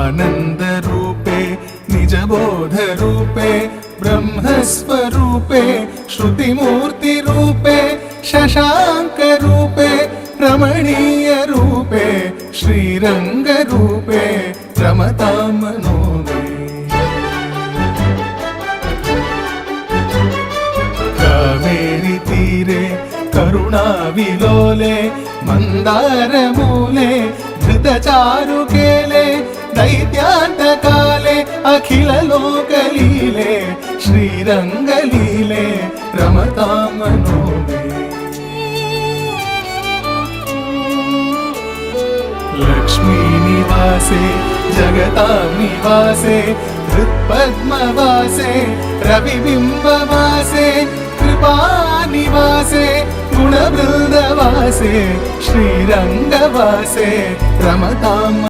आनन्दरूपे निजबोधरूपे ब्रह्मस्वरूपे श्रुतिमूर्तिरूपे शशाङ्करूपे रमणीयरूपे श्रीरङ्गरूपे रमतां मनो मे। कावेरी तीरे करुणाविलोले मन्दारमूले धृतचारुकेले दैत्यान्तकाले अखिललोकलीले श्रीरङ्गलीले रमतां मनो मे। लक्ष्मीनिवासे जगतां निवासे हृत्पद्मवासे रविबिम्बवासे कृपानिवासे गुणवृन्दवासे श्रीरङ्गवासे रमतां